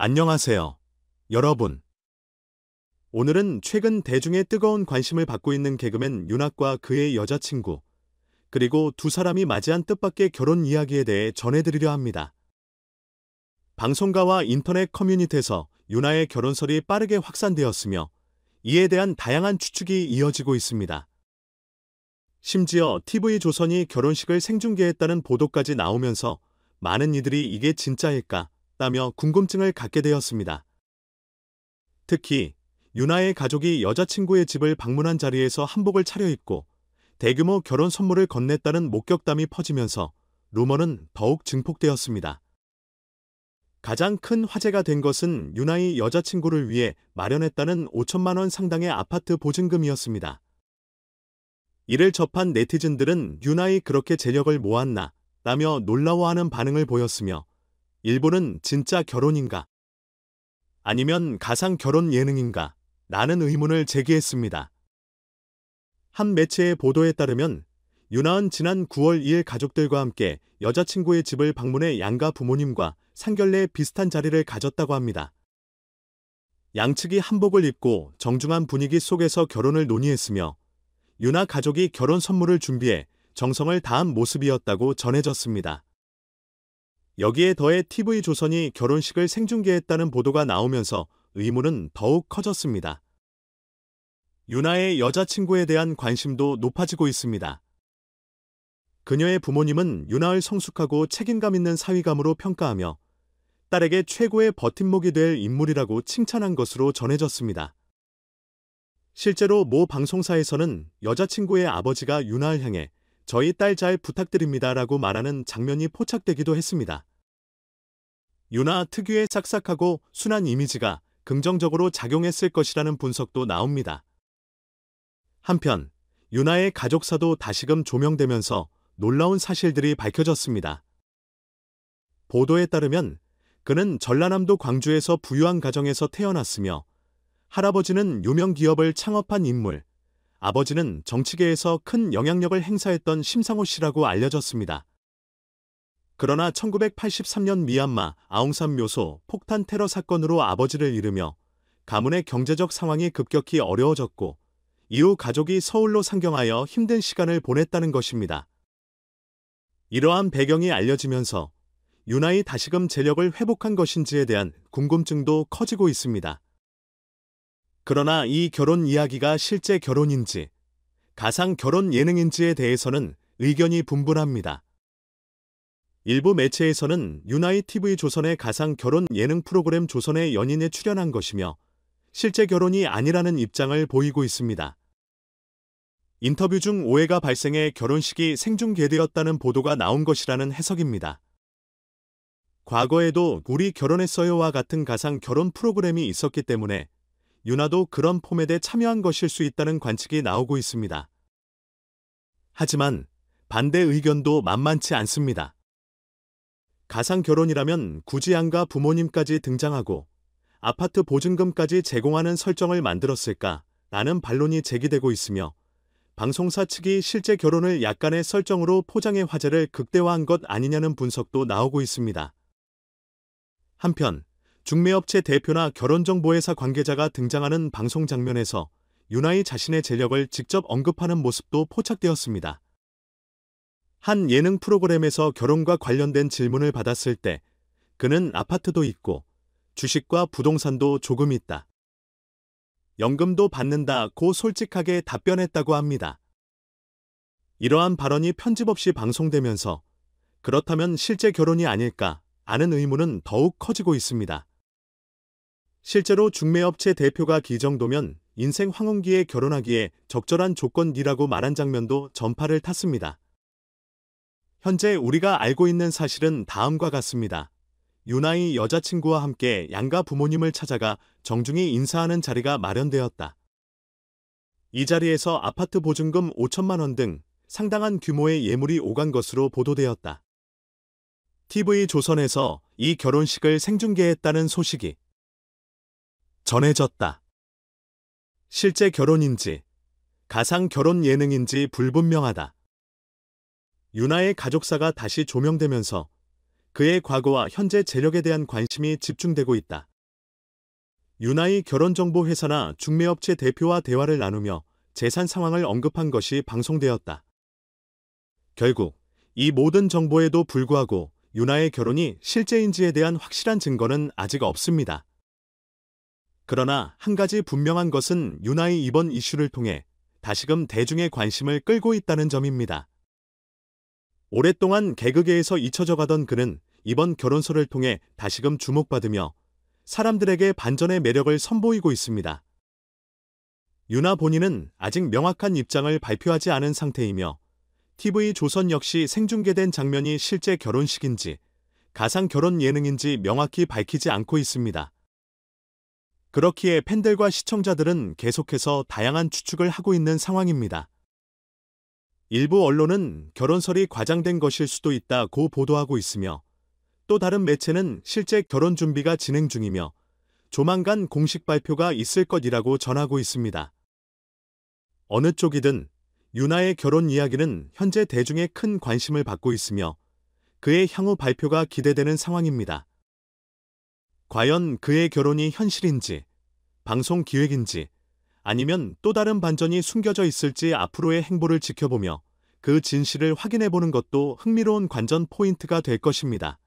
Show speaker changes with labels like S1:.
S1: 안녕하세요, 여러분. 오늘은 최근 대중의 뜨거운 관심을 받고 있는 개그맨 윤학과 그의 여자친구, 그리고 두 사람이 맞이한 뜻밖의 결혼 이야기에 대해 전해드리려 합니다. 방송가와 인터넷 커뮤니티에서 윤아의 결혼설이 빠르게 확산되었으며 이에 대한 다양한 추측이 이어지고 있습니다. 심지어 TV조선이 결혼식을 생중계했다는 보도까지 나오면서 많은 이들이 이게 진짜일까 라며 궁금증을 갖게 되었습니다. 특히 윤아의 가족이 여자친구의 집을 방문한 자리에서 한복을 차려입고 대규모 결혼 선물을 건넸다는 목격담이 퍼지면서 루머는 더욱 증폭되었습니다. 가장 큰 화제가 된 것은 윤아의 여자친구를 위해 마련했다는 5천만 원 상당의 아파트 보증금이었습니다. 이를 접한 네티즌들은 윤아이 그렇게 재력을 모았나 라며 놀라워하는 반응을 보였으며 일부는 진짜 결혼인가? 아니면 가상 결혼 예능인가? 라는 의문을 제기했습니다. 한 매체의 보도에 따르면 윤아은 지난 9월 2일 가족들과 함께 여자친구의 집을 방문해 양가 부모님과 상견례 비슷한 자리를 가졌다고 합니다. 양측이 한복을 입고 정중한 분위기 속에서 결혼을 논의했으며 윤아 가족이 결혼 선물을 준비해 정성을 다한 모습이었다고 전해졌습니다. 여기에 더해 TV조선이 결혼식을 생중계했다는 보도가 나오면서 의문은 더욱 커졌습니다. 윤아의 여자친구에 대한 관심도 높아지고 있습니다. 그녀의 부모님은 윤아를 성숙하고 책임감 있는 사위감으로 평가하며 딸에게 최고의 버팀목이 될 인물이라고 칭찬한 것으로 전해졌습니다. 실제로 모 방송사에서는 여자친구의 아버지가 윤아를 향해 저희 딸 잘 부탁드립니다라고 말하는 장면이 포착되기도 했습니다. 윤아 특유의 싹싹하고 순한 이미지가 긍정적으로 작용했을 것이라는 분석도 나옵니다. 한편 윤아의 가족사도 다시금 조명되면서 놀라운 사실들이 밝혀졌습니다. 보도에 따르면 그는 전라남도 광주에서 부유한 가정에서 태어났으며 할아버지는 유명 기업을 창업한 인물, 아버지는 정치계에서 큰 영향력을 행사했던 심상호 씨라고 알려졌습니다. 그러나 1983년 미얀마 아웅산 묘소 폭탄 테러 사건으로 아버지를 잃으며 가문의 경제적 상황이 급격히 어려워졌고 이후 가족이 서울로 상경하여 힘든 시간을 보냈다는 것입니다. 이러한 배경이 알려지면서 윤아이 다시금 재력을 회복한 것인지에 대한 궁금증도 커지고 있습니다. 그러나 이 결혼 이야기가 실제 결혼인지, 가상 결혼 예능인지에 대해서는 의견이 분분합니다. 일부 매체에서는 윤아이 TV조선의 가상 결혼 예능 프로그램 조선의 연인에 출연한 것이며 실제 결혼이 아니라는 입장을 보이고 있습니다. 인터뷰 중 오해가 발생해 결혼식이 생중계되었다는 보도가 나온 것이라는 해석입니다. 과거에도 우리 결혼했어요와 같은 가상 결혼 프로그램이 있었기 때문에 윤아도 그런 포맷에 참여한 것일 수 있다는 관측이 나오고 있습니다. 하지만 반대 의견도 만만치 않습니다. 가상 결혼이라면 굳이 양가 부모님까지 등장하고 아파트 보증금까지 제공하는 설정을 만들었을까? 라는 반론이 제기되고 있으며 방송사 측이 실제 결혼을 약간의 설정으로 포장해 화제를 극대화한 것 아니냐는 분석도 나오고 있습니다. 한편 중매업체 대표나 결혼정보회사 관계자가 등장하는 방송 장면에서 윤아이 자신의 재력을 직접 언급하는 모습도 포착되었습니다. 한 예능 프로그램에서 결혼과 관련된 질문을 받았을 때 그는 아파트도 있고 주식과 부동산도 조금 있다. 연금도 받는다고 솔직하게 답변했다고 합니다. 이러한 발언이 편집 없이 방송되면서 그렇다면 실제 결혼이 아닐까 하는 의문은 더욱 커지고 있습니다. 실제로 중매업체 대표가 이 정도면 인생 황혼기에 결혼하기에 적절한 조건이라고 말한 장면도 전파를 탔습니다. 현재 우리가 알고 있는 사실은 다음과 같습니다. 윤아의 여자친구와 함께 양가 부모님을 찾아가 정중히 인사하는 자리가 마련되었다. 이 자리에서 아파트 보증금 5천만 원 등 상당한 규모의 예물이 오간 것으로 보도되었다. TV조선에서 이 결혼식을 생중계했다는 소식이 전해졌다. 실제 결혼인지, 가상 결혼 예능인지 불분명하다. 윤아의 가족사가 다시 조명되면서 그의 과거와 현재 재력에 대한 관심이 집중되고 있다. 유나의 결혼정보회사나 중매업체 대표와 대화를 나누며 재산 상황을 언급한 것이 방송되었다. 결국 이 모든 정보에도 불구하고 유나의 결혼이 실제인지에 대한 확실한 증거는 아직 없습니다. 그러나 한 가지 분명한 것은 유나의 이번 이슈를 통해 다시금 대중의 관심을 끌고 있다는 점입니다. 오랫동안 개그계에서 잊혀져 가던 그는 이번 결혼설을 통해 다시금 주목받으며 사람들에게 반전의 매력을 선보이고 있습니다. 유나 본인은 아직 명확한 입장을 발표하지 않은 상태이며 TV조선 역시 생중계된 장면이 실제 결혼식인지 가상 결혼 예능인지 명확히 밝히지 않고 있습니다. 그렇기에 팬들과 시청자들은 계속해서 다양한 추측을 하고 있는 상황입니다. 일부 언론은 결혼설이 과장된 것일 수도 있다고 보도하고 있으며 또 다른 매체는 실제 결혼 준비가 진행 중이며 조만간 공식 발표가 있을 것이라고 전하고 있습니다. 어느 쪽이든 유나의 결혼 이야기는 현재 대중의 큰 관심을 받고 있으며 그의 향후 발표가 기대되는 상황입니다. 과연 그의 결혼이 현실인지, 방송 기획인지, 아니면 또 다른 반전이 숨겨져 있을지 앞으로의 행보를 지켜보며 그 진실을 확인해보는 것도 흥미로운 관전 포인트가 될 것입니다.